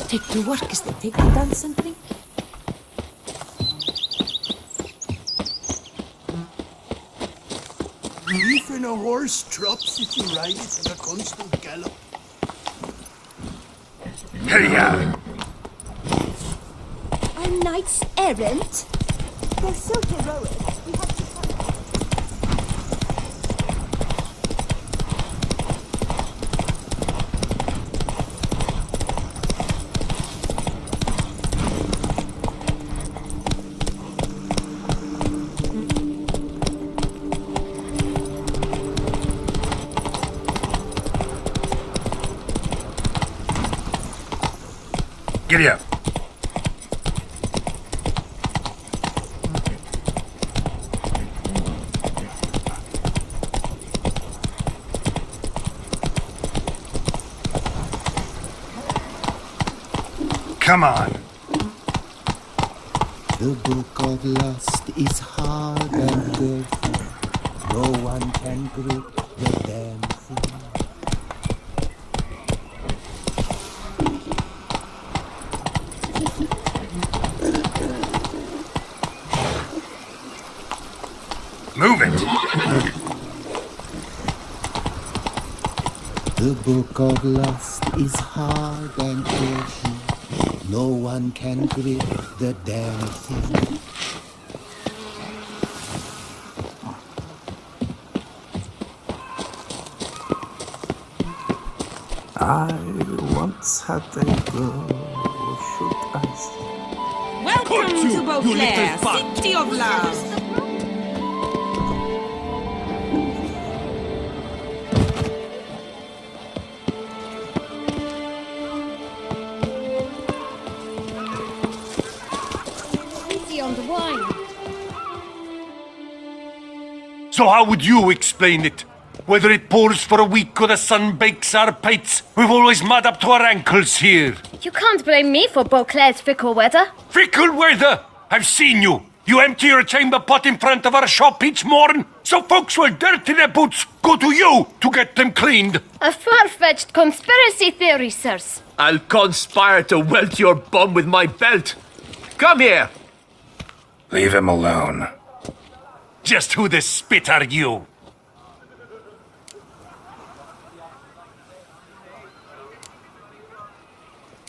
just take to work as they take to dance and drink. Even a horse trots if you ride it at a constant gallop. Here you are. A knight's errant? They're so heroic. We have to come. Giddy up. Come on. The book of lust is hard and good. No one can grip the damn thing. Move it. The book of lust is hard and dirty. No one can grip the damn thing. I once had a girl, should I say? Welcome to Beauclair, City of Love. Easy on the wine. So how would you explain it? Whether it pours for a week or the sun bakes our pates, we've always mud up to our ankles here. You can't blame me for Beauclair's fickle weather. Fickle weather! I've seen you. You empty your chamber pot in front of our shop each morn, so folks will dirty their boots go to you to get them cleaned. A far-fetched conspiracy theory, sirs. I'll conspire to welt your bum with my belt. Come here. Leave him alone. Just who the spit are you?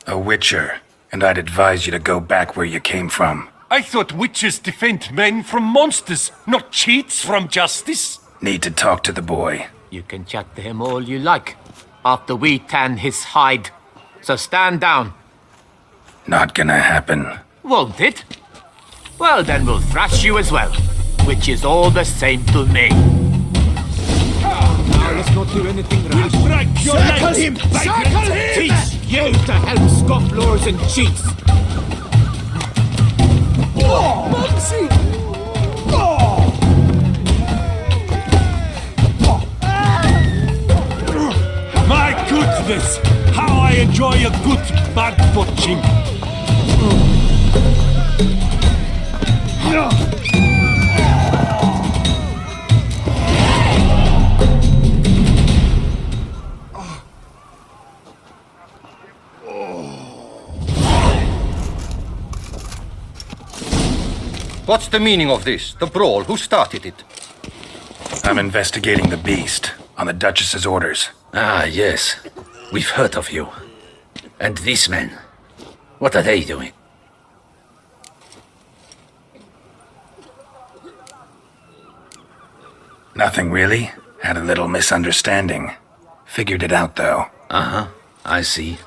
A witcher, and I'd advise you to go back where you came from. I thought witches defend men from monsters, not cheats from justice. Need to talk to the boy. You can chat to him all you like, after we tan his hide. So stand down. Not gonna happen. Won't it? Well, then we'll thrash you as well, which is all the same to me. Now let's not do anything rash. We'll break your legs! Him! Circle him! Teach you to help scofflaws and cheats. Mumsy! Oh! My goodness! How I enjoy a good bad butching! What's the meaning of this? The brawl? Who started it? I'm investigating the beast, on the Duchess's orders. Ah, yes. We've heard of you. And these men, what are they doing? Nothing really. Had a little misunderstanding. Figured it out, though. Uh-huh, I see.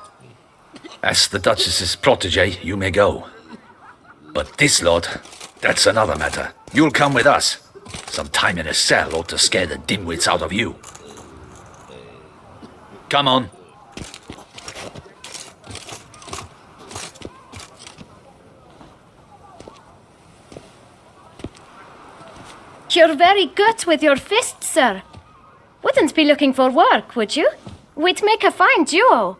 As the Duchess's protege, you may go. But this lot, that's another matter. You'll come with us. Some time in a cell ought to scare the dimwits out of you. Come on. You're very good with your fists, sir. Wouldn't be looking for work, would you? We'd make a fine duo.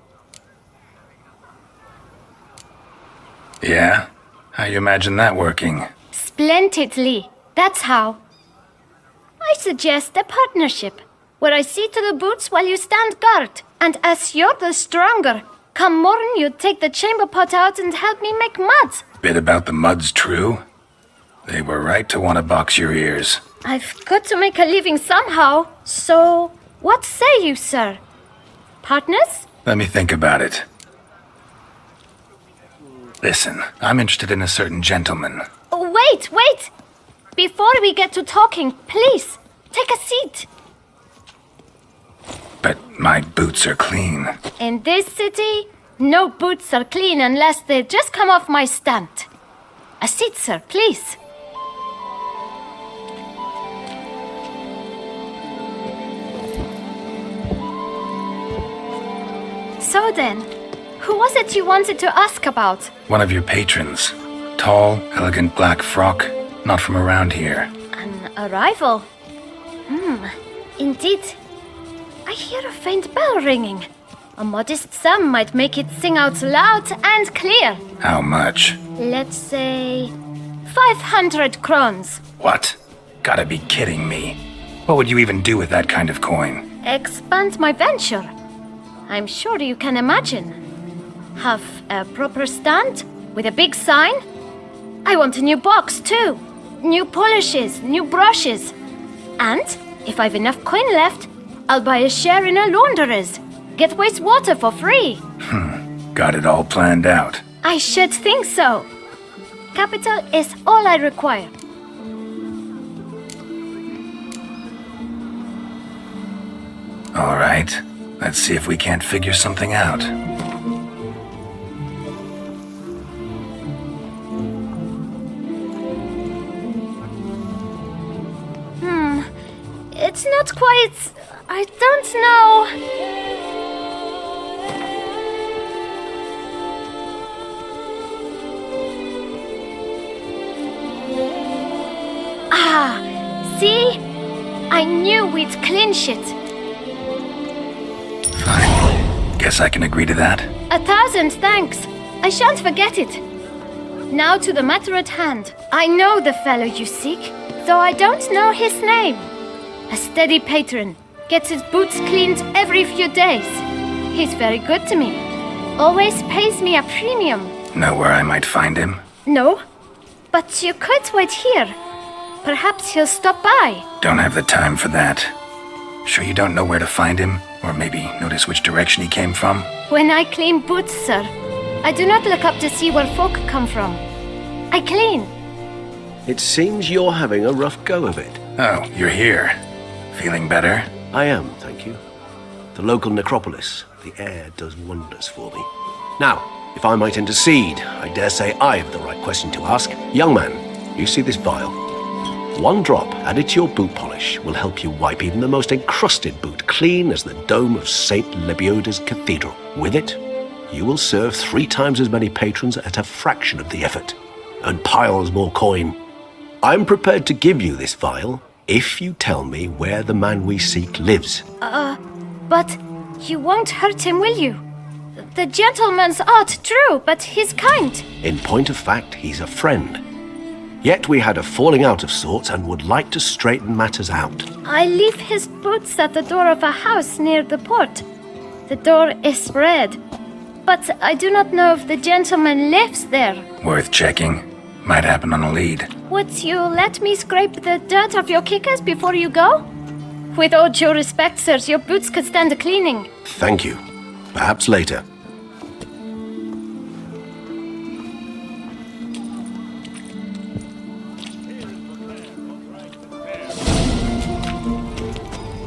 Yeah? How you imagine that working? Splendidly. That's how. I suggest a partnership, where I see to the boots while you stand guard. And as you're the stronger, Come morn, you'd take the chamber pot out and help me make mud. Bit about the mud's true? They were right to want to box your ears. I've got to make a living somehow. So, what say you, sir? Partners? Let me think about it. Listen, I'm interested in a certain gentleman. Oh, wait! Before we get to talking, please, take a seat. But my boots are clean. In this city, no boots are clean unless they just come off my stand. A seat, sir, please. So then, who was it you wanted to ask about? One of your patrons. Tall, elegant black frock. Not from around here. An arrival? Indeed. I hear a faint bell ringing. A modest sum might make it sing out loud and clear. How much? Let's say 500 crowns. What? Gotta be kidding me. What would you even do with that kind of coin? Expand my venture. I'm sure you can imagine. Have a proper stand with a big sign. I want a new box too. New polishes, new brushes. And if I've enough coin left, I'll buy a share in a launderer's. Get wastewater for free. Got it all planned out. I should think so. Capital is all I require. All right. Let's see if we can't figure something out. It's not quite... I don't know... See? I knew we'd clinch it. Fine. Guess I can agree to that. 1,000 thanks. I shan't forget it. Now to the matter at hand. I know the fellow you seek, though I don't know his name. A steady patron. Gets his boots cleaned every few days. He's very good to me. Always pays me a premium. Know where I might find him? No, but you could wait here. Perhaps he'll stop by. Don't have the time for that. Sure you don't know where to find him? Or maybe notice which direction he came from? When I clean boots, sir, I do not look up to see where folk come from. I clean. It seems you're having a rough go of it. Oh, you're here. Feeling better? I am, thank you. The local necropolis, the air does wonders for me. Now, if I might intercede, I dare say I have the right question to ask. Young man, you see this vial? One drop added to your boot polish will help you wipe even the most encrusted boot clean as the dome of St. Lebioda's Cathedral. With it, you will serve 3 times as many patrons at a fraction of the effort, and piles more coin. I'm prepared to give you this vial if you tell me where the man we seek lives. But you won't hurt him, will you? The gentleman's odd, true, but he's kind. In point of fact, he's a friend. Yet we had a falling out of sorts and would like to straighten matters out. I leave his boots at the door of a house near the port. The door is red, but I do not know if the gentleman lives there. Worth checking. Might happen on a lead. Would you let me scrape the dirt off your kickers before you go? With all due respect, sirs, your boots could stand a cleaning. Thank you. Perhaps later.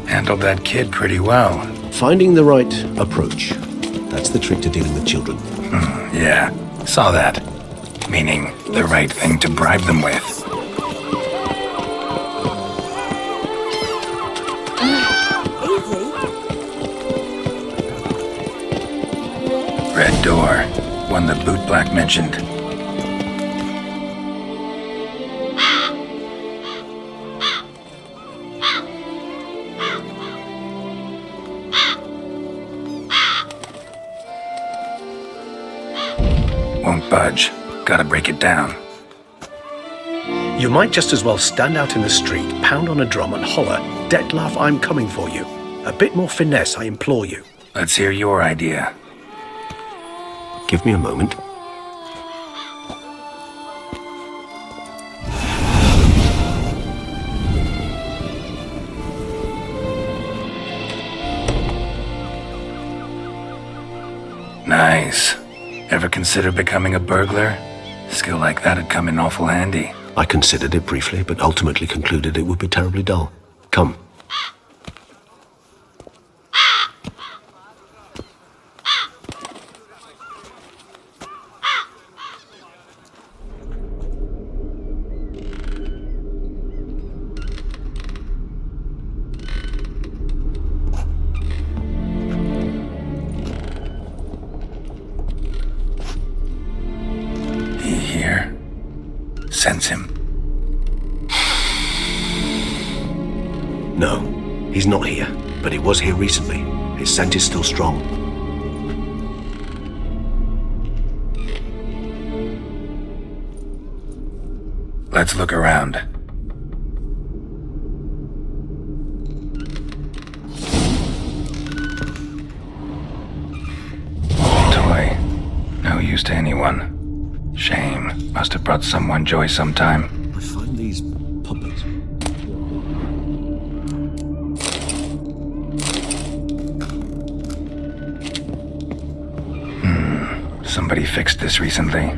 Handled that kid pretty well. Finding the right approach. That's the trick to dealing with children. Yeah, saw that. Meaning the right thing to bribe them with. Red door. One the boot black mentioned. Won't budge. Gotta break it down. You might just as well stand out in the street, pound on a drum and holler, "Detlef, I'm coming for you." A bit more finesse, I implore you. Let's hear your idea. Give me a moment. Nice. Ever consider becoming a burglar? Skill like that'd come in awful handy. I considered it briefly, but ultimately concluded it would be terribly dull. Come. Sense him. No, he's not here, but he was here recently. His scent is still strong. Let's look around. Toy. No use to anyone. Shame. Must have brought someone joy sometime. I find these puppets. Somebody fixed this recently.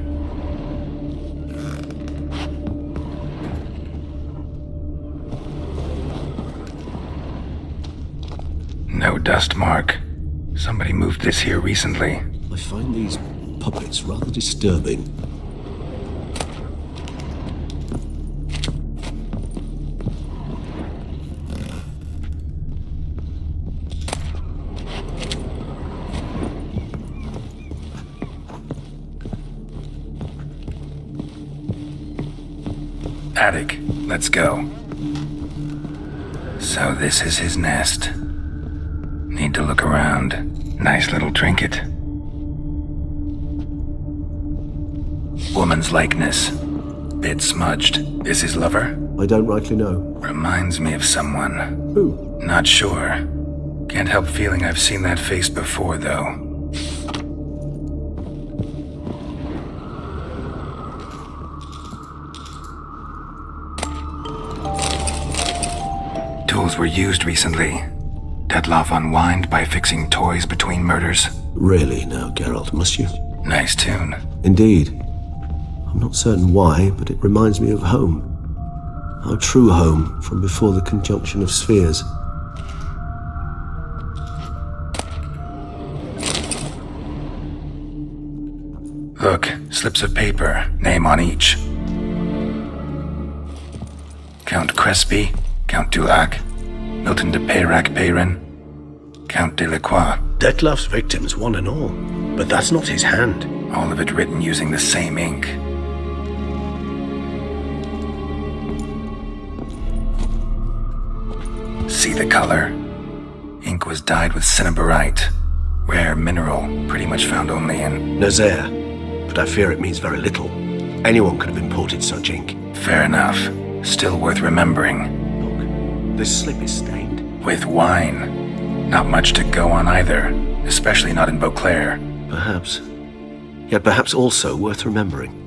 No dust mark. Somebody moved this here recently. I find these puppets rather disturbing. Attic, let's go. So this is his nest. Need to look around. Nice little trinket. Woman's likeness. Bit smudged. This his lover? I don't rightly know. Reminds me of someone. Who? Not sure. Can't help feeling I've seen that face before, though. Tools were used recently. Detloff unwind by fixing toys between murders. Really now, Geralt, must you? Nice tune. Indeed. I'm not certain why, but it reminds me of home. Our true home from before the conjunction of spheres. Look, slips of paper, name on each. Count Crespi, Count Dulac, Milton de Peyrac-Peyrin, Count Delacroix. Detloff's victims, one and all. But that's not his hand. All of it written using the same ink. See the color? Ink was dyed with cinnabarite. Rare mineral, pretty much found only in Nazaire. But I fear it means very little. Anyone could have imported such ink. Fair enough. Still worth remembering. Look, this slip is stained. With wine. Not much to go on either, especially not in Beauclair. Perhaps. Yet perhaps also worth remembering.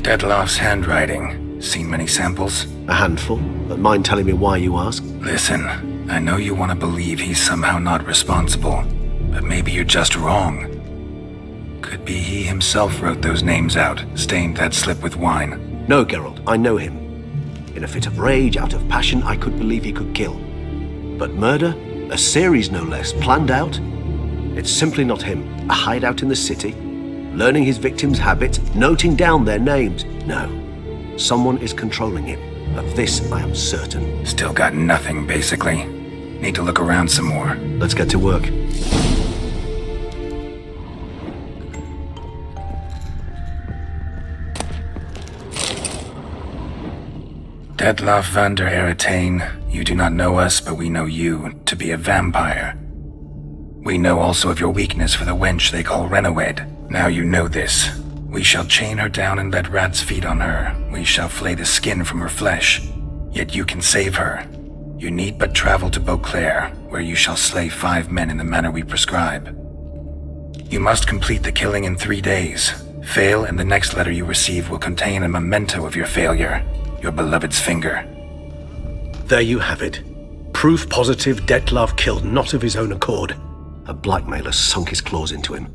Detloff's handwriting. Seen many samples? A handful, but mind telling me why you ask? Listen, I know you want to believe he's somehow not responsible, but maybe you're just wrong. Could be he himself wrote those names out, stained that slip with wine. No, Geralt, I know him. In a fit of rage, out of passion, I could believe he could kill. But murder? A series no less, planned out? It's simply not him. A hideout in the city, learning his victims' habits, noting down their names. No. Someone is controlling him. Of this, I am certain. Still got nothing, basically. Need to look around some more. Let's get to work. Detloff van der Eretain, you do not know us, but we know you to be a vampire. We know also of your weakness for the wench they call Rennawed. Now you know this. We shall chain her down and let rats feed on her. We shall flay the skin from her flesh. Yet you can save her. You need but travel to Beauclair, where you shall slay 5 men in the manner we prescribe. You must complete the killing in 3 days. Fail, and the next letter you receive will contain a memento of your failure, your beloved's finger. There you have it. Proof positive Dettlaff killed not of his own accord. A blackmailer sunk his claws into him.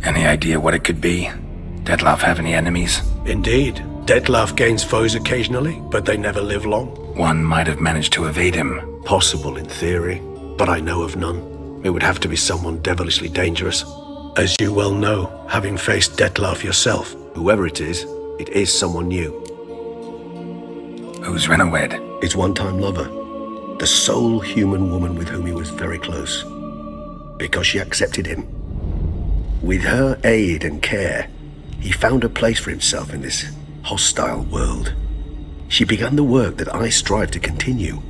Any idea what it could be? Dettlaff have any enemies? Indeed. Dettlaff gains foes occasionally, but they never live long. One might have managed to evade him. Possible in theory, but I know of none. It would have to be someone devilishly dangerous. As you well know, having faced Dettlaff yourself, whoever it is someone new. Who's Renawed? His one-time lover. The sole human woman with whom he was very close. Because she accepted him. With her aid and care, he found a place for himself in this hostile world. She began the work that I strive to continue.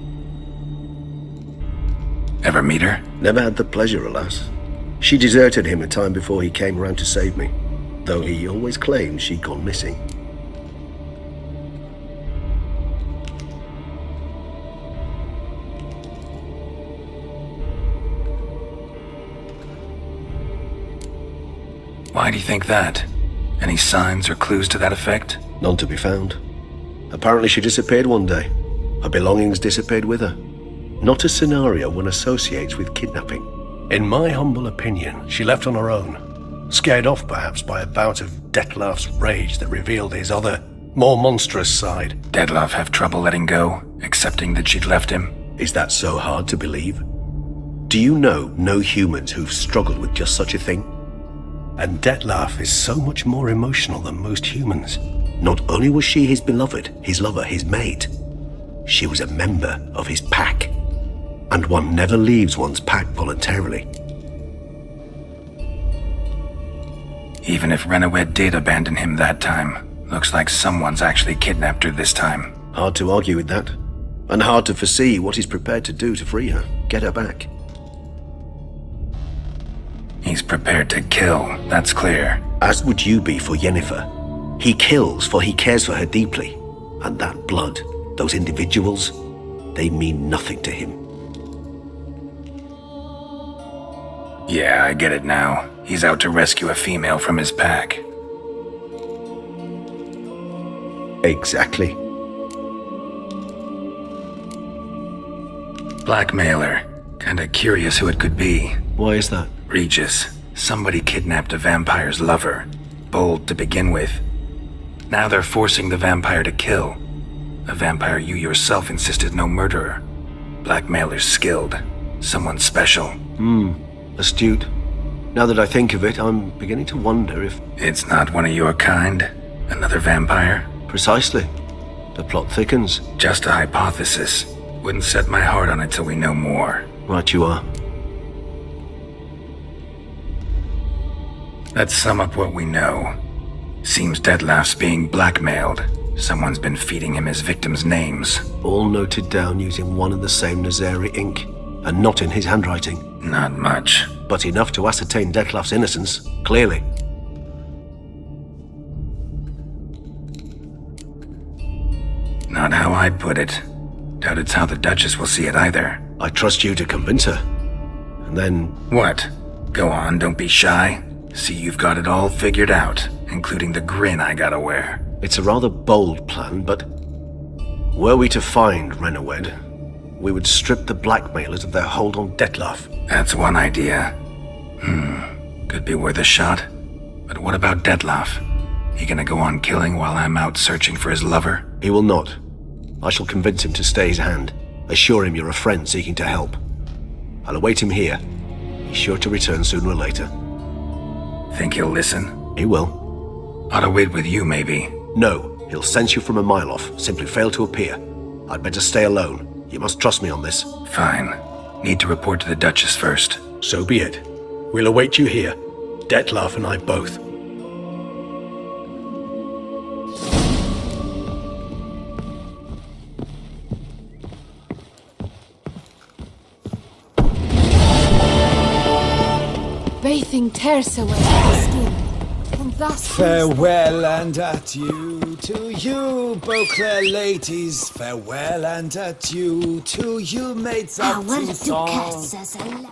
Ever meet her? Never had the pleasure, alas. She deserted him a time before he came around to save me, though he always claimed she'd gone missing. Why do you think that? Any signs or clues to that effect? None to be found. Apparently she disappeared one day. Her belongings disappeared with her. Not a scenario one associates with kidnapping. In my humble opinion, she left on her own. Scared off perhaps by a bout of Dettlaff's rage that revealed his other, more monstrous side. Dettlaff have trouble letting go, accepting that she'd left him? Is that so hard to believe? Do you know no humans who've struggled with just such a thing? And Dettlaff is so much more emotional than most humans. Not only was she his beloved, his lover, his mate, she was a member of his pack. And one never leaves one's pack voluntarily. Even if Renawed did abandon him that time, looks like someone's actually kidnapped her this time. Hard to argue with that. And hard to foresee what he's prepared to do to free her, get her back. He's prepared to kill, that's clear. As would you be for Yennefer. He kills for he cares for her deeply. And that blood, those individuals, they mean nothing to him. Yeah, I get it now. He's out to rescue a female from his pack. Exactly. Blackmailer. Kinda curious who it could be. Why is that? Regis. Somebody kidnapped a vampire's lover. Bold to begin with. Now they're forcing the vampire to kill. A vampire you yourself insisted no murderer. Blackmailer's skilled. Someone special. Astute. Now that I think of it, I'm beginning to wonder if... It's not one of your kind? Another vampire? Precisely. The plot thickens. Just a hypothesis. Wouldn't set my heart on it till we know more. Right you are. Let's sum up what we know. Seems Dettlaff's being blackmailed. Someone's been feeding him his victims' names. All noted down using one and the same Nazeri ink, and not in his handwriting. Not much. But enough to ascertain Dettlaff's innocence, clearly. Not how I'd put it. Doubt it's how the Duchess will see it either. I trust you to convince her. And then... What? Go on, don't be shy. See you've got it all figured out, including the grin I gotta wear. It's a rather bold plan, but... were we to find Renawed, we would strip the blackmailers of their hold on Dettlaff. That's one idea. Could be worth a shot. But what about Dettlaff? He gonna go on killing while I'm out searching for his lover? He will not. I shall convince him to stay his hand. Assure him you're a friend seeking to help. I'll await him here. He's sure to return sooner or later. Think he'll listen? He will. Ought to wait with you, maybe. No, he'll sense you from a mile off. Simply fail to appear. I'd better stay alone. You must trust me on this. Fine. Need to report to the Duchess first. So be it. We'll await you here. Dettlaff and I both. Bathing tears away the skin, and thus Farewell and adieu. To you, Beauclair ladies, farewell and adieu. To you, maids of Toussaint.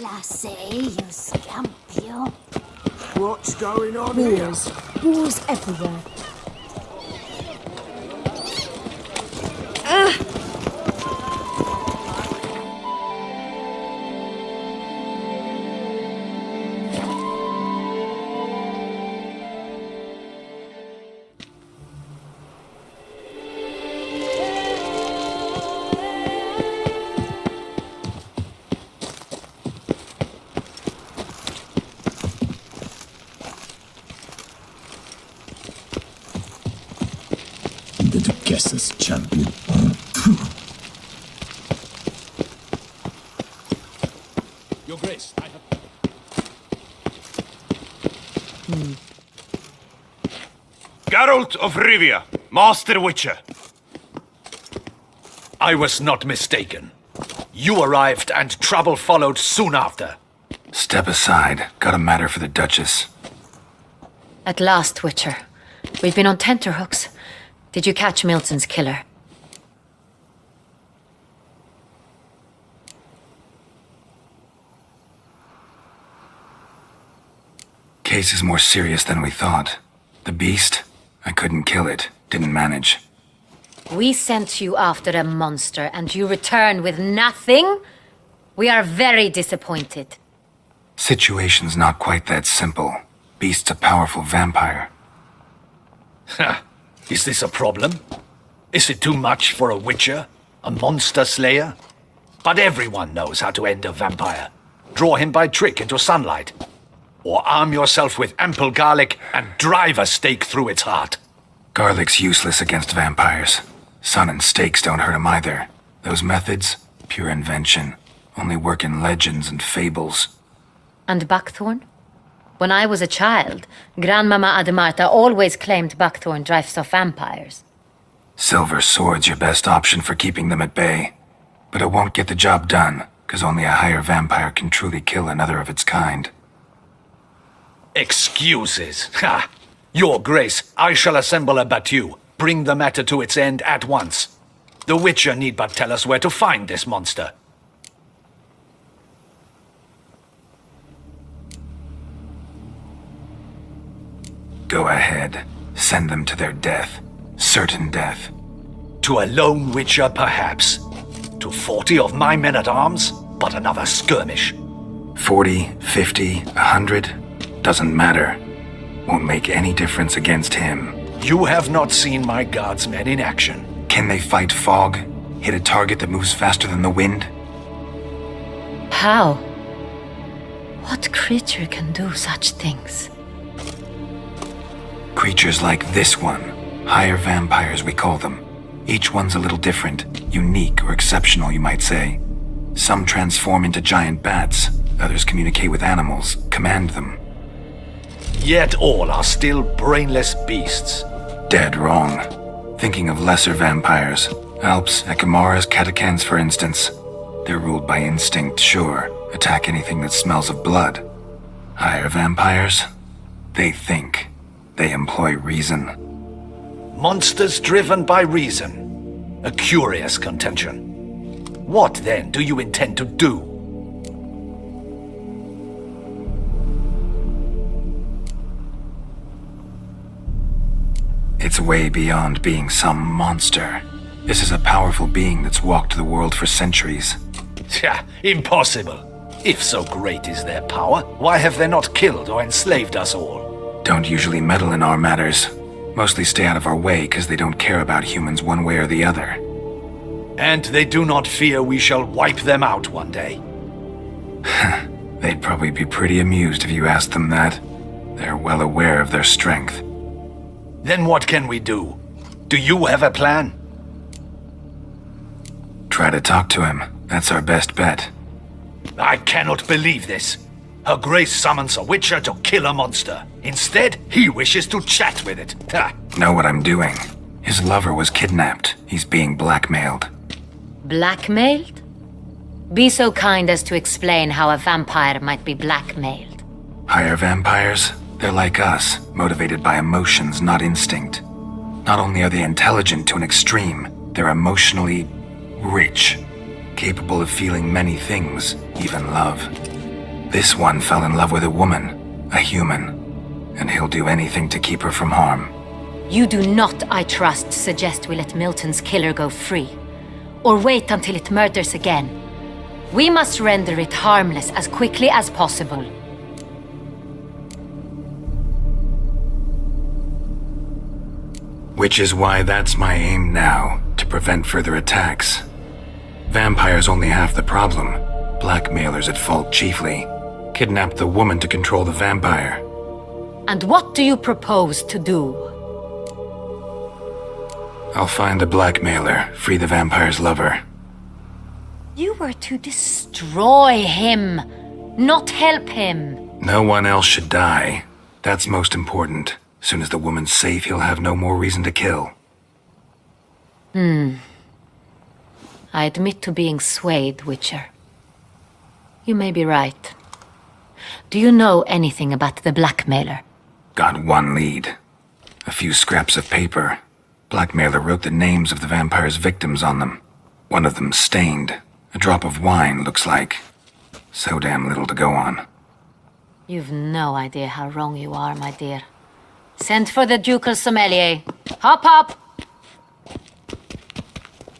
Lassie, you scamp, you. What's going on Boars. Boars everywhere. The Guesses champion. Your Grace, I have... Geralt of Rivia, Master Witcher. I was not mistaken. You arrived and trouble followed soon after. Step aside. Got a matter for the Duchess. At last, Witcher. We've been on tenterhooks. Did you catch Milton's killer? Case is more serious than we thought. The beast? I couldn't kill it. Didn't manage. We sent you after a monster and you return with nothing? We are very disappointed. Situation's not quite that simple. Beast's a powerful vampire. Ha! Is this a problem? Is it too much for a witcher? A monster slayer? But everyone knows how to end a vampire. Draw him by trick into sunlight. Or arm yourself with ample garlic and drive a stake through its heart. Garlic's useless against vampires. Sun and stakes don't hurt him either. Those methods, pure invention. Only work in legends and fables. And buckthorn? When I was a child, Grandmama Ademarta always claimed buckthorn drives off vampires. Silver sword's your best option for keeping them at bay. But it won't get the job done, because only a higher vampire can truly kill another of its kind. Excuses. Ha! Your Grace, I shall assemble a battue. Bring the matter to its end at once. The Witcher need but tell us where to find this monster. Go ahead. Send them to their death. Certain death. To a lone Witcher, perhaps. To 40 of my men-at-arms, but another skirmish. 40, 50, 100? Doesn't matter. Won't make any difference against him. You have not seen my guardsmen in action. Can they fight fog? Hit a target that moves faster than the wind? How? What creature can do such things? Creatures like this one. Higher vampires, we call them. Each one's a little different. Unique or exceptional, you might say. Some transform into giant bats. Others communicate with animals, command them. Yet all are still brainless beasts. Dead wrong. Thinking of lesser vampires. Alps, Ekamaras, Catechans, for instance. They're ruled by instinct, sure. Attack anything that smells of blood. Higher vampires? They think. They employ reason. Monsters driven by reason. A curious contention. What, then, do you intend to do? It's way beyond being some monster. This is a powerful being that's walked the world for centuries. Tja, impossible. If so great is their power, why have they not killed or enslaved us all? Don't usually meddle in our matters. Mostly stay out of our way because they don't care about humans one way or the other. And they do not fear we shall wipe them out one day. They'd probably be pretty amused if you asked them that. They're well aware of their strength. Then what can we do? Do you have a plan? Try to talk to him. That's our best bet. I cannot believe this. Her Grace summons a Witcher to kill a monster. Instead, he wishes to chat with it. Ha! Know what I'm doing. His lover was kidnapped. He's being blackmailed. Blackmailed? Be so kind as to explain how a vampire might be blackmailed. Higher vampires? They're like us, motivated by emotions, not instinct. Not only are they intelligent to an extreme, they're emotionally rich, capable of feeling many things, even love. This one fell in love with a woman, a human, and he'll do anything to keep her from harm. You do not, I trust, suggest we let Milton's killer go free, or wait until it murders again. We must render it harmless as quickly as possible. Which is why that's my aim now, to prevent further attacks. Vampires only half the problem. Blackmailers at fault chiefly. Kidnapped the woman to control the vampire. And what do you propose to do? I'll find the blackmailer, free the vampire's lover. You were to destroy him, not help him. No one else should die. That's most important. Soon as the woman's safe, he'll have no more reason to kill. I admit to being swayed, Witcher. You may be right. Do you know anything about the blackmailer? Got one lead. A few scraps of paper. Blackmailer wrote the names of the vampire's victims on them. One of them stained. A drop of wine, looks like. So damn little to go on. You've no idea how wrong you are, my dear. Send for the ducal sommelier. Hop, hop!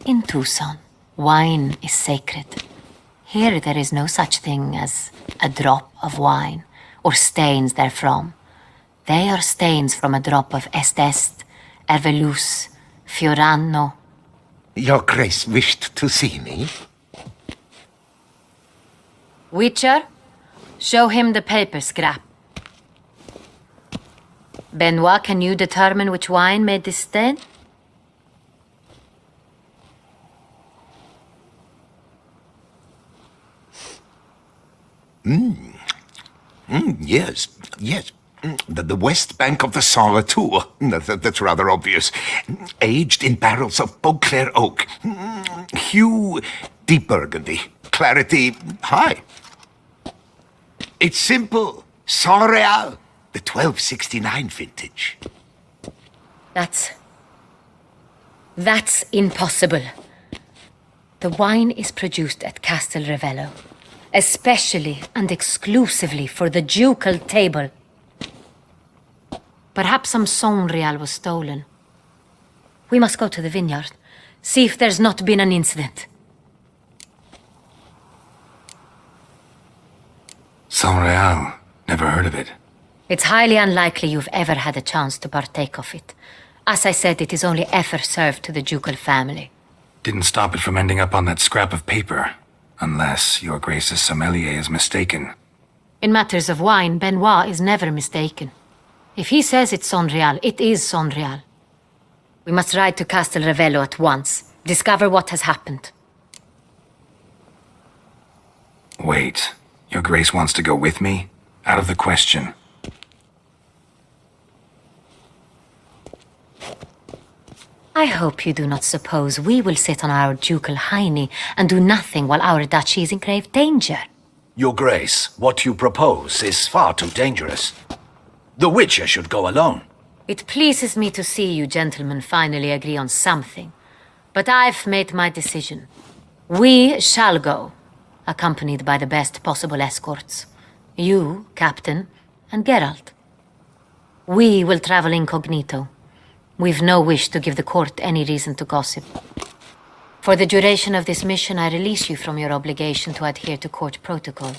In Tucson, wine is sacred. Here there is no such thing as a drop of wine, or stains therefrom. They are stains from a drop of Est, Ervelus, Fiorano. Your Grace wished to see me? Witcher, show him the paper scrap. Benoit, can you determine which wine made this stain? Yes. The west bank of the Saar Tour. That's rather obvious. Aged in barrels of Beauclair oak. Hue, deep burgundy. Clarity, high. It's simple. Saint-Réal, the 1269 vintage. That's impossible. The wine is produced at Castel Ravello, especially and exclusively for the ducal table. Perhaps some Saint-Réal was stolen. We must go to the vineyard, see if there's not been an incident. Saint-Réal. Never heard of it. It's highly unlikely you've ever had a chance to partake of it. As I said, it is only ever served to the ducal family. Didn't stop it from ending up on that scrap of paper. Unless your Grace's sommelier is mistaken. In matters of wine, Benoit is never mistaken. If he says it's Saint-Réal, it is Saint-Réal. We must ride to Castel Ravello at once. Discover what has happened. Wait. Your Grace wants to go with me? Out of the question. I hope you do not suppose we will sit on our ducal hiney and do nothing while our duchy is in grave danger. Your Grace, what you propose is far too dangerous. The Witcher should go alone. It pleases me to see you gentlemen finally agree on something. But I've made my decision. We shall go, accompanied by the best possible escorts. You, Captain, and Geralt. We will travel incognito. We've no wish to give the court any reason to gossip. For the duration of this mission, I release you from your obligation to adhere to court protocol.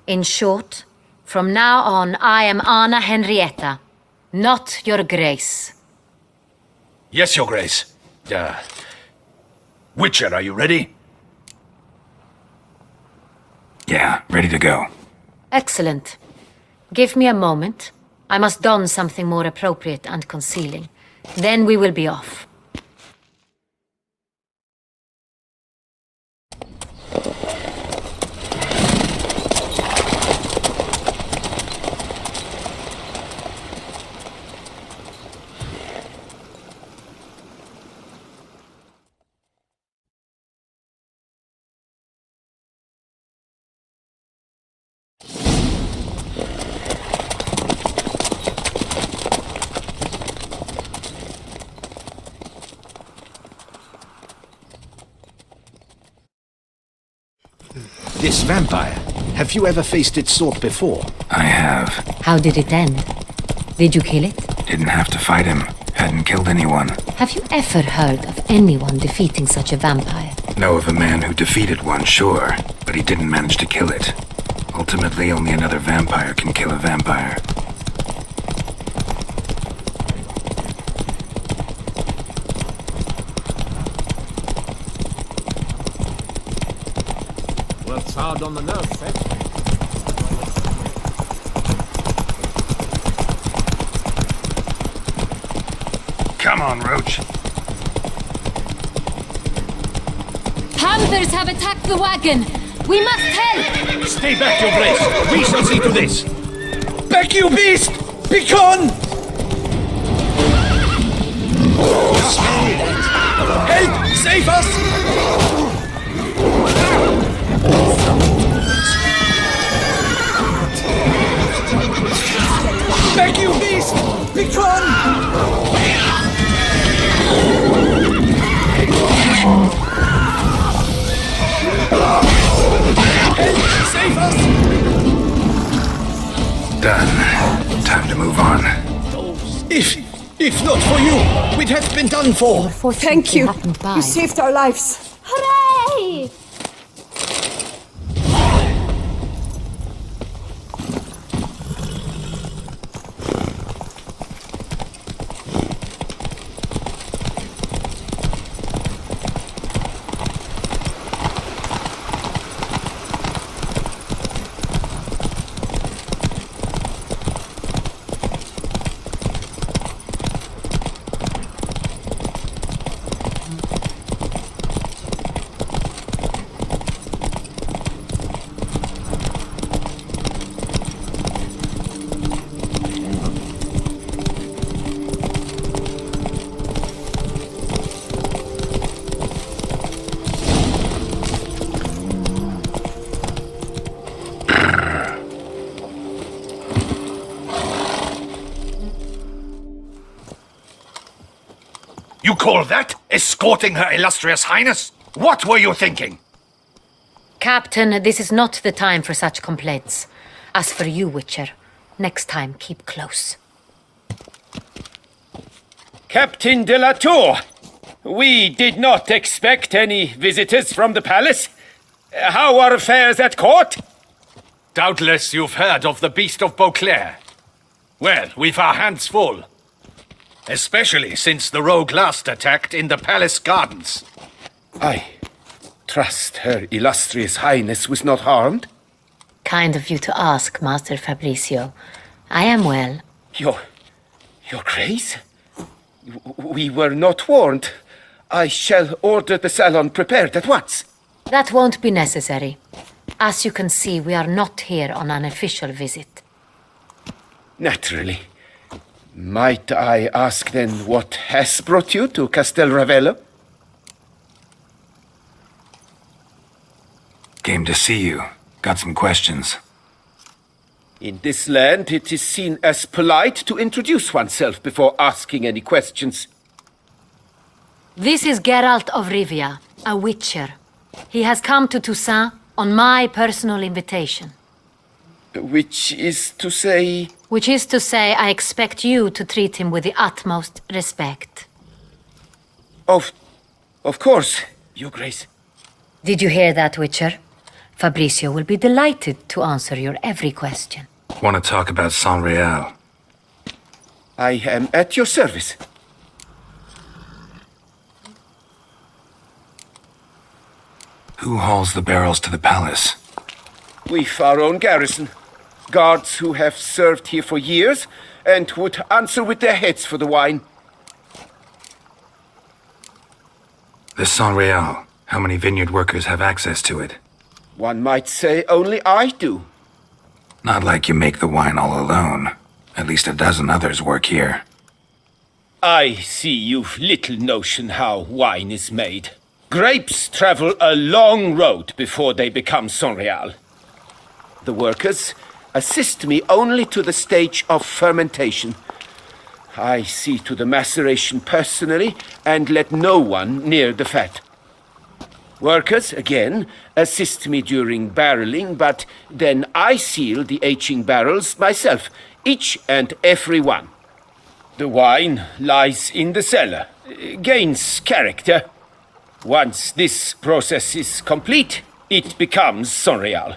In short, from now on, I am Anna Henrietta, not your Grace. Yes, Your Grace. Witcher, are you ready? Yeah, ready to go. Excellent. Give me a moment. I must don something more appropriate and concealing. Then we will be off. This vampire, have you ever faced its sort before? I have. How did it end? Did you kill it? Didn't have to fight him. Hadn't killed anyone. Have you ever heard of anyone defeating such a vampire? Know of a man who defeated one, sure, but he didn't manage to kill it. Ultimately, only another vampire can kill a vampire. Well, it's hard on the nerves, eh? Come on, Roach. Panthers have attacked the wagon! We must help! Stay back, Your Grace. We shall see to this. Back, you beast! Begone! Help! Save us! Back, you beast! Begone! Help! Save us! Done. Time to move on. If not for you, we'd have been done for. Thank you. You saved our lives. Hooray! You call that escorting Her Illustrious Highness? What were you thinking? Captain, this is not the time for such complaints. As for you, Witcher, next time keep close. Captain de la Tour, we did not expect any visitors from the palace. How are affairs at court? Doubtless you've heard of the Beast of Beauclair. Well, we've our hands full. Especially since the rogue last attacked in the palace gardens. I trust Her Illustrious Highness was not harmed. Kind of you to ask, Master Fabrizio. I am well. Your Grace? We were not warned. I shall order the salon prepared at once. That won't be necessary. As you can see, we are not here on an official visit. Naturally. Might I ask then what has brought you to Castel Ravello? Came to see you. Got some questions. In this land, it is seen as polite to introduce oneself before asking any questions. This is Geralt of Rivia, a Witcher. He has come to Toussaint on my personal invitation. Which is to say... Which is to say, I expect you to treat him with the utmost respect. Of course, Your Grace. Did you hear that, Witcher? Fabrizio will be delighted to answer your every question. Want to talk about Saint-Réal? I am at your service. Who hauls the barrels to the palace? We've our own garrison. Guards who have served here for years, and would answer with their heads for the wine. The San Real. How many vineyard workers have access to it? One might say only I do. Not like you make the wine all alone. At least a dozen others work here. I see you've little notion how wine is made. Grapes travel a long road before they become San Real. The workers assist me only to the stage of fermentation. I see to the maceration personally and let no one near the fat. Workers, again, assist me during barreling, but then I seal the aging barrels myself, each and every one. The wine lies in the cellar, gains character. Once this process is complete, it becomes San Real.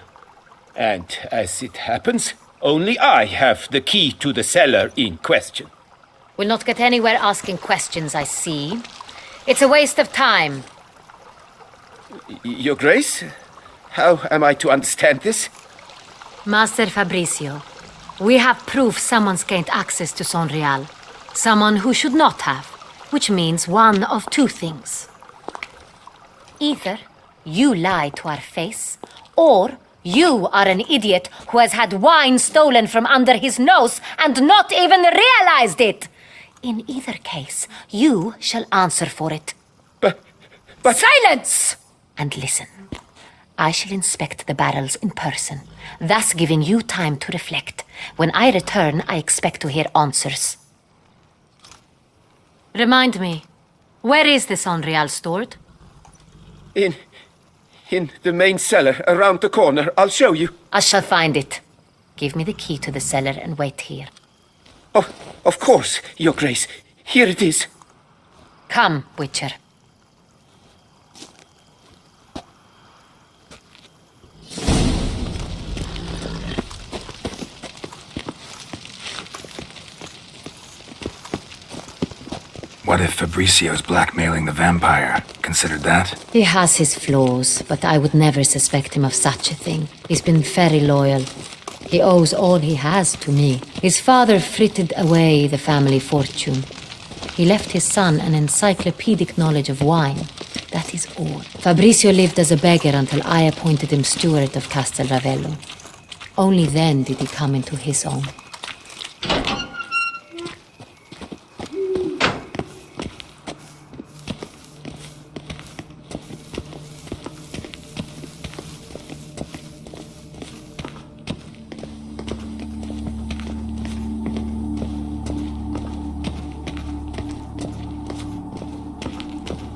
And as it happens, only I have the key to the cellar in question. We'll not get anywhere asking questions, I see. It's a waste of time. Your Grace? How am I to understand this? Master Fabricio, we have proof someone's gained access to San Real. Someone who should not have, which means one of two things. Either you lie to our face, or you are an idiot who has had wine stolen from under his nose and not even realized it. In either case, you shall answer for it. But... Silence! And listen. I shall inspect the barrels in person, thus giving you time to reflect. When I return, I expect to hear answers. Remind me, where is the San Real stored? In the main cellar, around the corner. I'll show you. I shall find it. Give me the key to the cellar and wait here. Oh, of course, Your Grace. Here it is. Come, Witcher. What if Fabricio's blackmailing the vampire? Considered that? He has his flaws, but I would never suspect him of such a thing. He's been very loyal. He owes all he has to me. His father frittered away the family fortune. He left his son an encyclopedic knowledge of wine. That is all. Fabricio lived as a beggar until I appointed him steward of Castel Ravello. Only then did he come into his own.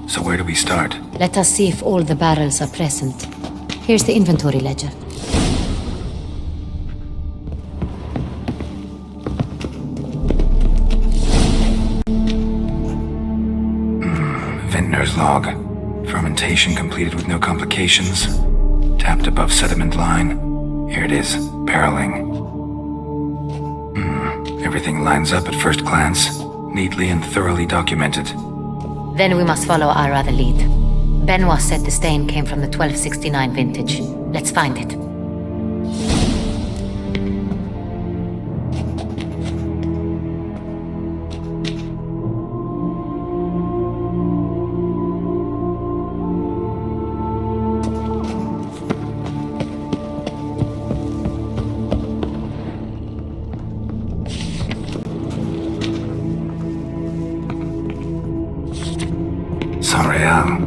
So where do we start? Let us see if all the barrels are present. Here's the inventory ledger. Vintner's log. Fermentation completed with no complications. Tapped above sediment line. Here it is, barreling. Everything lines up at first glance. Neatly and thoroughly documented. Then we must follow our other lead. Benoit said the stain came from the 1269 vintage. Let's find it. San Real,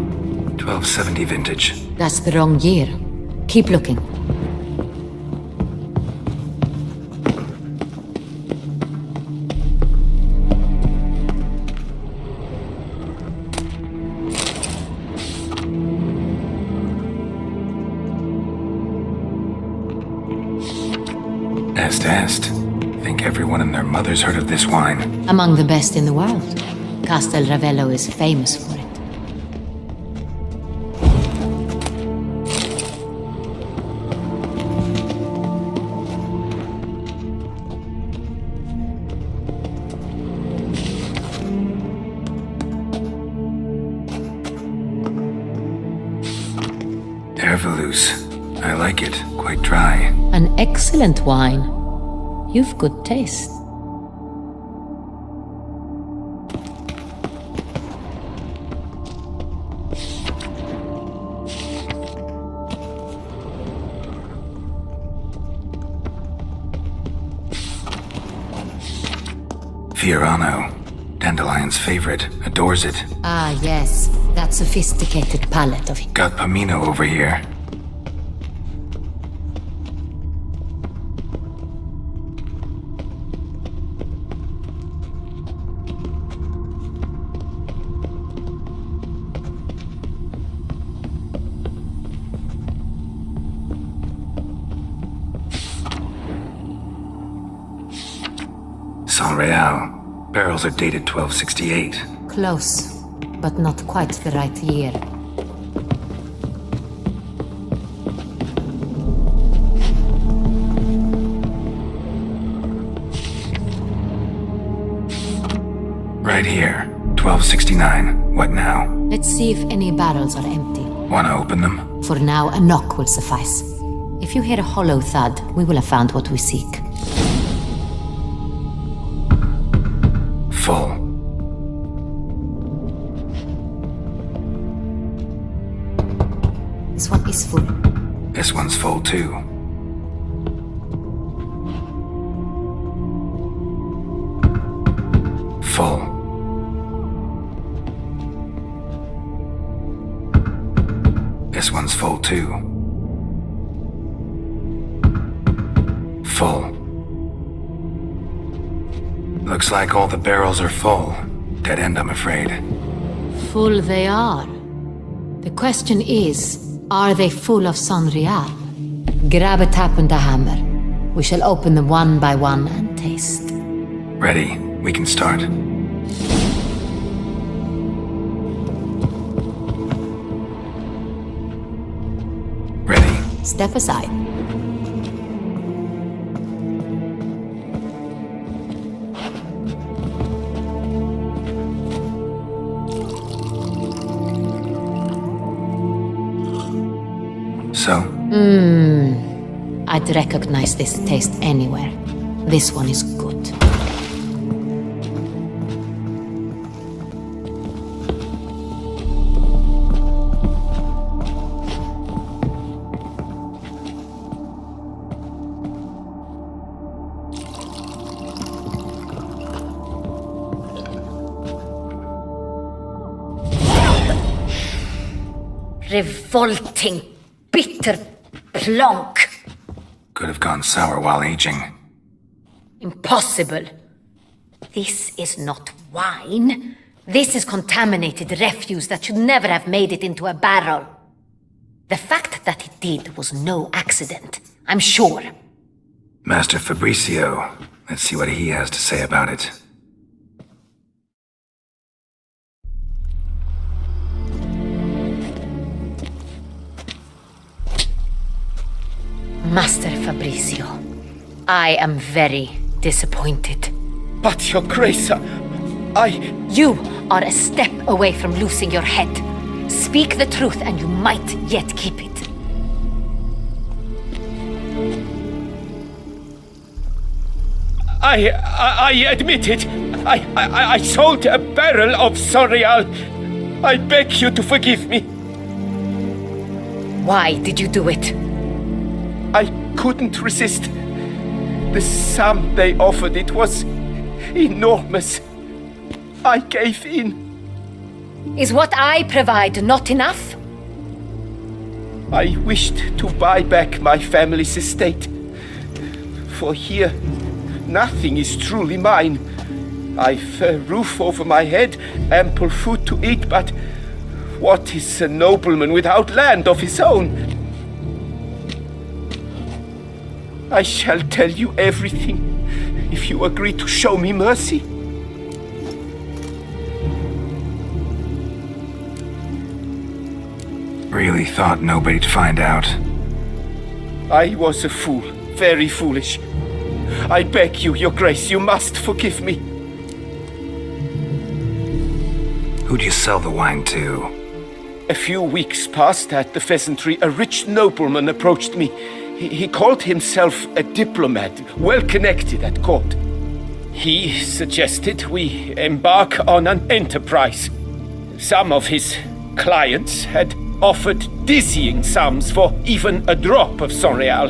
1270 vintage. That's the wrong year. Keep looking. Est. Think everyone and their mother's heard of this wine. Among the best in the world. Castel Ravello is famous for it. Herveloos. I like it. Quite dry. An excellent wine. You've good taste. Fiorano. Dandelion's favorite. Adores it. Ah, yes. That sophisticated palate of... Got Pomino over here. San Real. Barrels are dated 1268. Close, but not quite the right year. Right here. 1269. What now? Let's see if any barrels are empty. Wanna open them? For now, a knock will suffice. If you hear a hollow thud, we will have found what we seek. Full. This one is full. This one's full too. Full. This one's full too. Full. Looks like all the barrels are full. Dead end, I'm afraid. Full they are. The question is, are they full of San Real? Grab a tap and a hammer. We shall open them one by one and taste. Ready. We can start. Ready. Step aside. So? I'd recognize this taste anywhere. This one is good. Revolting, bitter plonk. Could have gone sour while aging. Impossible. This is not wine. This is contaminated refuse that should never have made it into a barrel. The fact that it did was no accident, I'm sure. Master Fabricio. Let's see what he has to say about it. Master Fabricio, I am very disappointed. But, Your Grace, You are a step away from losing your head. Speak the truth and you might yet keep it. I admit it. I sold a barrel of San Real. I beg you to forgive me. Why did you do it? I couldn't resist. The sum they offered, it was enormous. I gave in. Is what I provide not enough? I wished to buy back my family's estate. For here, nothing is truly mine. I've a roof over my head, ample food to eat, but what is a nobleman without land of his own? I shall tell you everything, if you agree to show me mercy. Really thought nobody'd find out. I was a fool, very foolish. I beg you, Your Grace, you must forgive me. Who'd you sell the wine to? A few weeks past at the Pheasantry, a rich nobleman approached me. He called himself a diplomat, well connected at court. He suggested we embark on an enterprise. Some of his clients had offered dizzying sums for even a drop of San Real.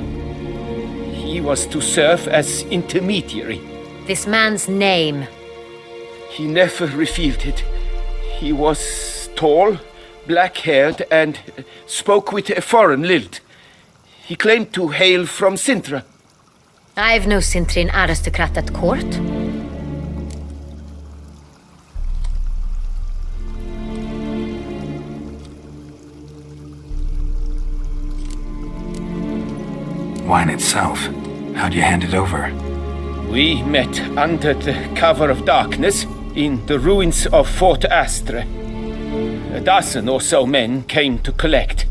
He was to serve as intermediary. This man's name. He never revealed it. He was tall, black-haired, and spoke with a foreign lilt. He claimed to hail from Sintra. I've no Sintrian aristocrat at court. Wine itself. How'd you hand it over? We met under the cover of darkness in the ruins of Fort Astre. A dozen or so men came to collect.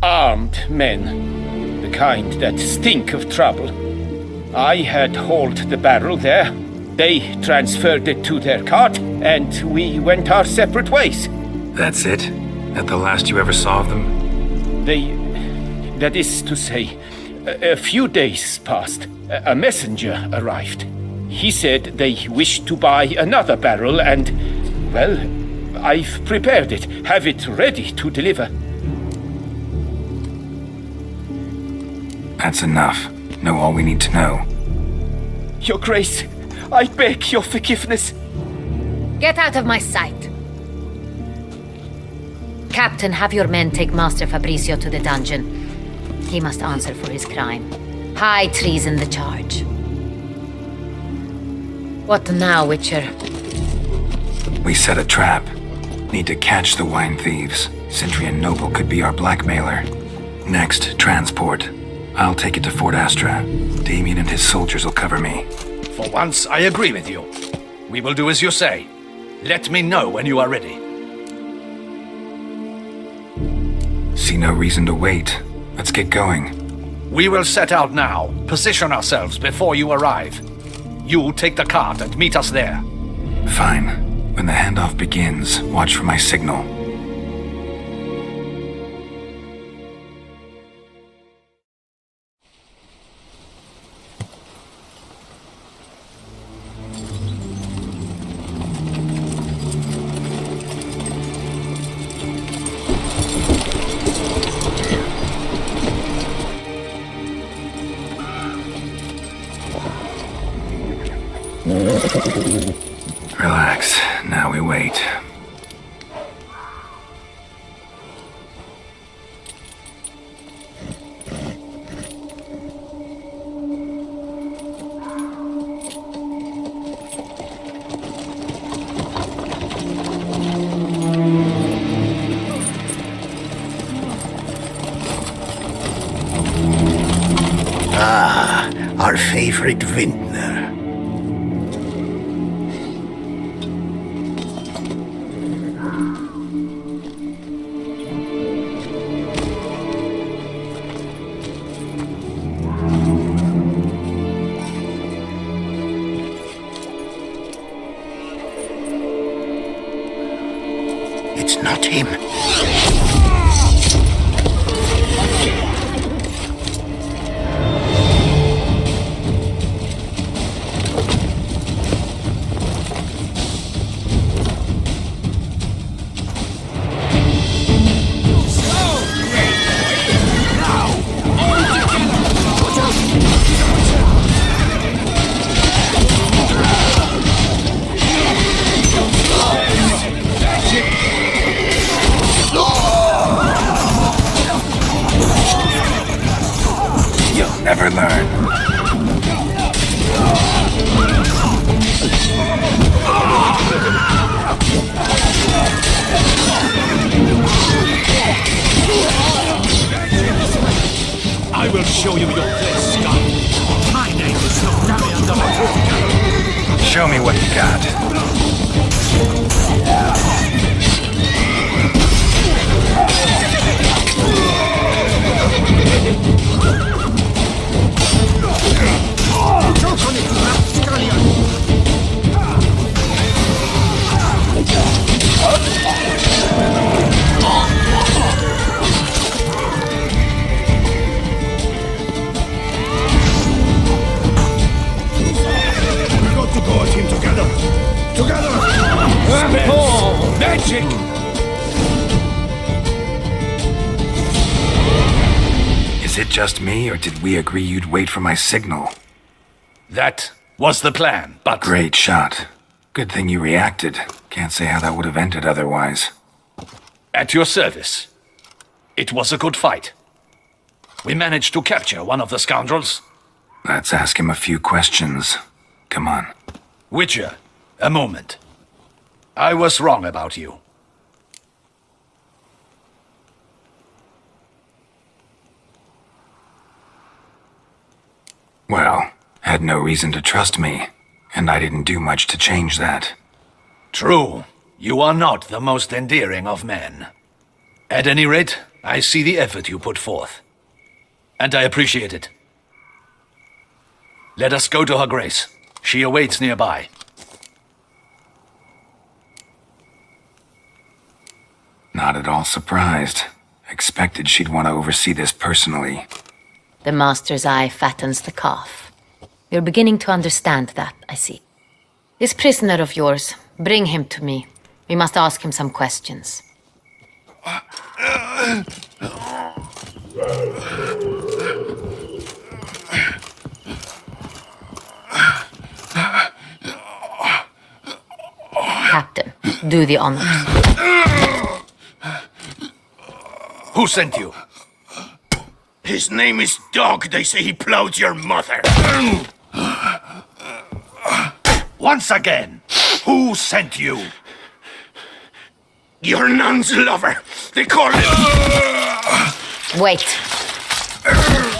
Armed men. The kind that stink of trouble. I had hauled the barrel there. They transferred it to their cart, and we went our separate ways. That's it? That the last you ever saw of them? That is to say, a few days passed. A messenger arrived. He said they wished to buy another barrel and, well, I've prepared it, have it ready to deliver. That's enough. Know all we need to know. Your Grace, I beg your forgiveness. Get out of my sight. Captain, have your men take Master Fabrizio to the dungeon. He must answer for his crime. High treason the charge. What now, Witcher? We set a trap. Need to catch the wine thieves. Sintrian Noble could be our blackmailer. Next, transport. I'll take it to Fort Astra. Damien and his soldiers will cover me. For once, I agree with you. We will do as you say. Let me know when you are ready. See no reason to wait. Let's get going. We will set out now. Position ourselves before you arrive. You take the cart and meet us there. Fine. When the handoff begins, watch for my signal. Relax. Now we wait. Ah, our favorite vintner. It's not him. Never learn. I will show you your place, Scott. My name is Darian Damatrotica. Show me what you got. Magic! Is it just me, or did we agree you'd wait for my signal? That was the plan, but... Great shot. Good thing you reacted. Can't say how that would have ended otherwise. At your service. It was a good fight. We managed to capture one of the scoundrels. Let's ask him a few questions. Come on. Witcher, a moment. I was wrong about you. Well, had no reason to trust me, and I didn't do much to change that. True. You are not the most endearing of men. At any rate, I see the effort you put forth. And I appreciate it. Let us go to her grace. She awaits nearby. Not at all surprised. Expected she'd want to oversee this personally. The master's eye fattens the calf. You're beginning to understand that, I see. This prisoner of yours, bring him to me. We must ask him some questions. Captain, do the honors. Who sent you? His name is Dog. They say he plowed your mother. Once again, who sent you? Your nun's lover. They call him... Wait.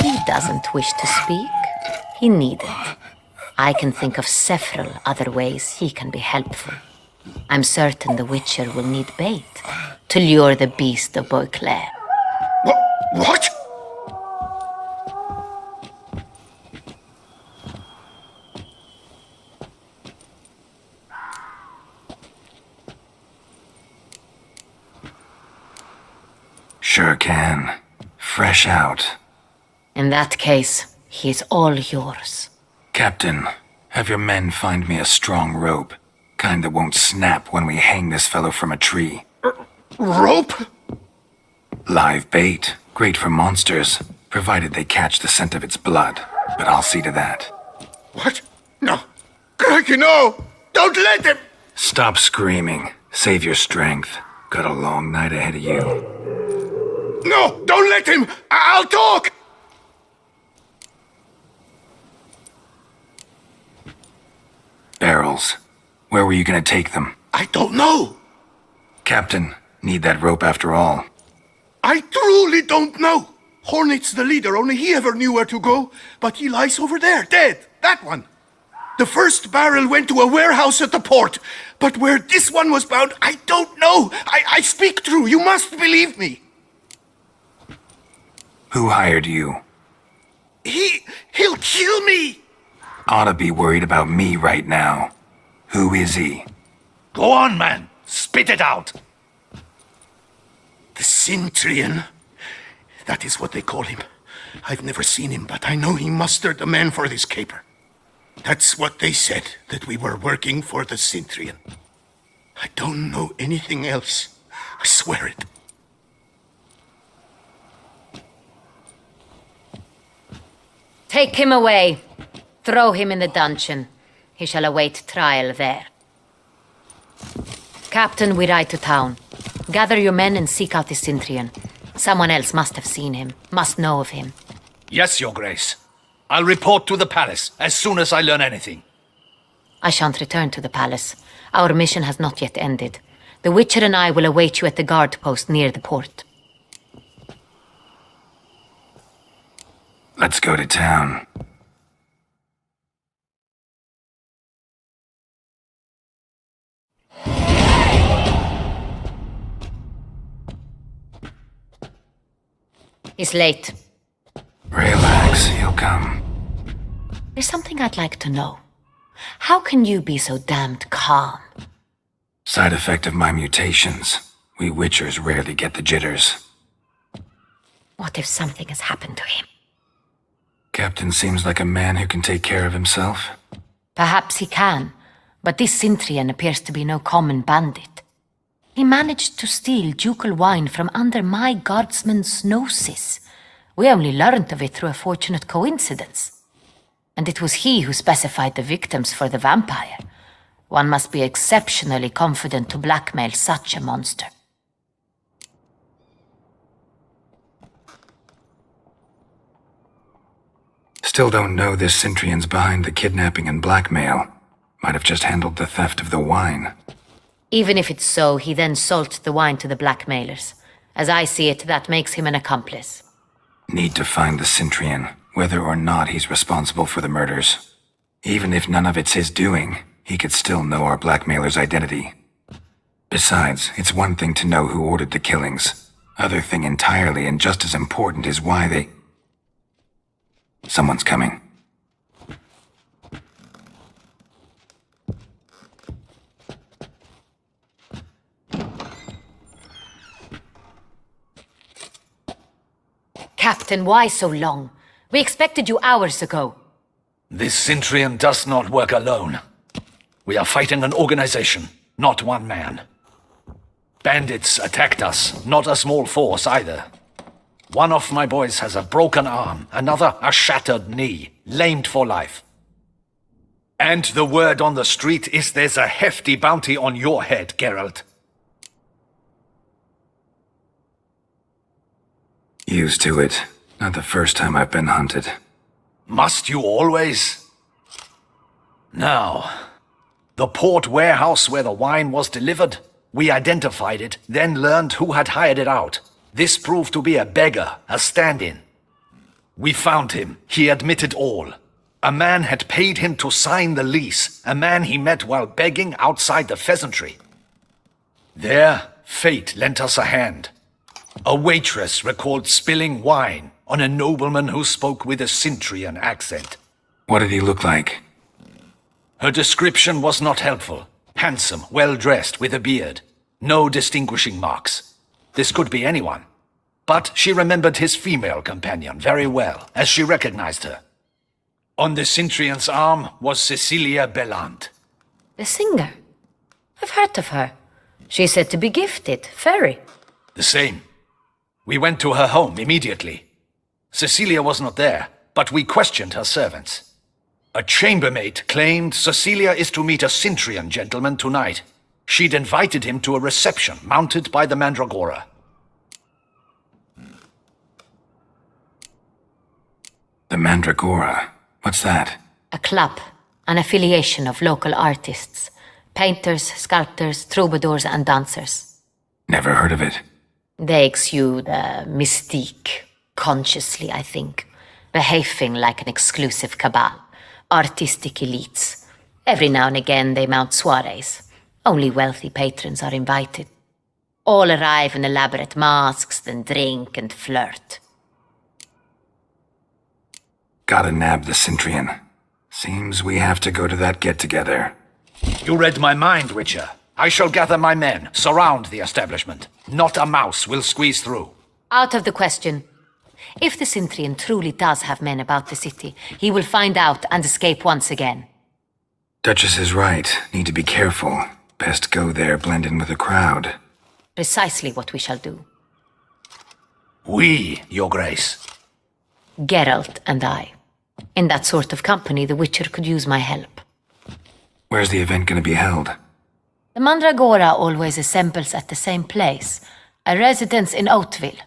He doesn't wish to speak. He needn't. I can think of several other ways he can be helpful. I'm certain the Witcher will need bait to lure the beast of Beauclair. What? Sure can. Fresh out. In that case, he is all yours. Captain, have your men find me a strong rope. Kind that won't snap when we hang this fellow from a tree. Rope? Live bait. Great for monsters, provided they catch the scent of its blood. But I'll see to that. What? No. Crikey, no! Don't let him! Stop screaming. Save your strength. Got a long night ahead of you. No! Don't let him! I'll talk! Barrels. Where were you gonna take them? I don't know. Captain, need that rope after all. I truly don't know. Hornet's the leader, only he ever knew where to go. But he lies over there, dead. That one. The first barrel went to a warehouse at the port. But where this one was bound, I don't know. I speak true. You must believe me. Who hired you? He'll kill me. Ought to be worried about me right now. Who is he? Go on, man. Spit it out. The Cintrian. That is what they call him. I've never seen him, but I know he mustered the men for this caper. That's what they said, that we were working for the Cintrian. I don't know anything else. I swear it. Take him away. Throw him in the dungeon. He shall await trial there. Captain, we ride to town. Gather your men and seek out the Cintrian. Someone else must have seen him, must know of him. Yes, Your Grace. I'll report to the palace as soon as I learn anything. I shan't return to the palace. Our mission has not yet ended. The Witcher and I will await you at the guard post near the port. Let's go to town. He's late. Relax, he'll come. There's something I'd like to know. How can you be so damned calm? Side effect of my mutations. We Witchers rarely get the jitters. What if something has happened to him? Captain seems like a man who can take care of himself. Perhaps he can, but this Cintrian appears to be no common bandit. He managed to steal ducal wine from under my guardsman's noses. We only learned of it through a fortunate coincidence. And it was he who specified the victims for the vampire. One must be exceptionally confident to blackmail such a monster. Still don't know this Centrion's behind the kidnapping and blackmail. Might have just handled the theft of the wine. Even if it's so, he then sold the wine to the blackmailers. As I see it, that makes him an accomplice. Need to find the Centrion, whether or not he's responsible for the murders. Even if none of it's his doing, he could still know our blackmailer's identity. Besides, it's one thing to know who ordered the killings. Other thing entirely, and just as important, is why they... Someone's coming. Captain, why so long? We expected you hours ago. This Centrion does not work alone. We are fighting an organization, not one man. Bandits attacked us, not a small force either. One of my boys has a broken arm, another a shattered knee, lamed for life. And the word on the street is there's a hefty bounty on your head, Geralt. Used to it. Not the first time I've been hunted. Must you always? Now, the port warehouse where the wine was delivered, we identified it, then learned who had hired it out. This proved to be a beggar, a stand-in. We found him. He admitted all. A man had paid him to sign the lease, a man he met while begging outside the pheasantry. There, fate lent us a hand. A waitress recalled spilling wine on a nobleman who spoke with a Centrion accent. What did he look like? Her description was not helpful. Handsome, well-dressed, with a beard. No distinguishing marks. This could be anyone. But she remembered his female companion very well, as she recognized her. On the Centrion's arm was Cecilia Bellant. The singer? I've heard of her. She's said to be gifted, very. The same. We went to her home immediately. Cecilia was not there, but we questioned her servants. A chambermaid claimed Cecilia is to meet a Centrion gentleman tonight. She'd invited him to a reception mounted by the Mandragora. The Mandragora? What's that? A club, an affiliation of local artists. Painters, sculptors, troubadours and dancers. Never heard of it. They exude mystique, consciously, I think. Behaving like an exclusive cabal. Artistic elites. Every now and again they mount soirees. Only wealthy patrons are invited. All arrive in elaborate masks, then drink and flirt. Gotta nab the Centrion. Seems we have to go to that get-together. You read my mind, Witcher. I shall gather my men, surround the establishment. Not a mouse will squeeze through. Out of the question. If the Centrion truly does have men about the city, he will find out and escape once again. Duchess is right. Need to be careful. Best go there, blend in with the crowd. Precisely what we shall do. We, Your Grace. Geralt and I. In that sort of company, the Witcher could use my help. Where's the event gonna be held? The Mandragora always assembles at the same place, a residence in Oatville.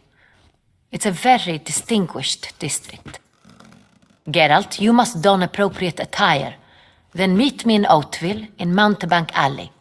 It's a very distinguished district. Geralt, you must don appropriate attire. Then meet me in Oatville, in Mountebank Alley.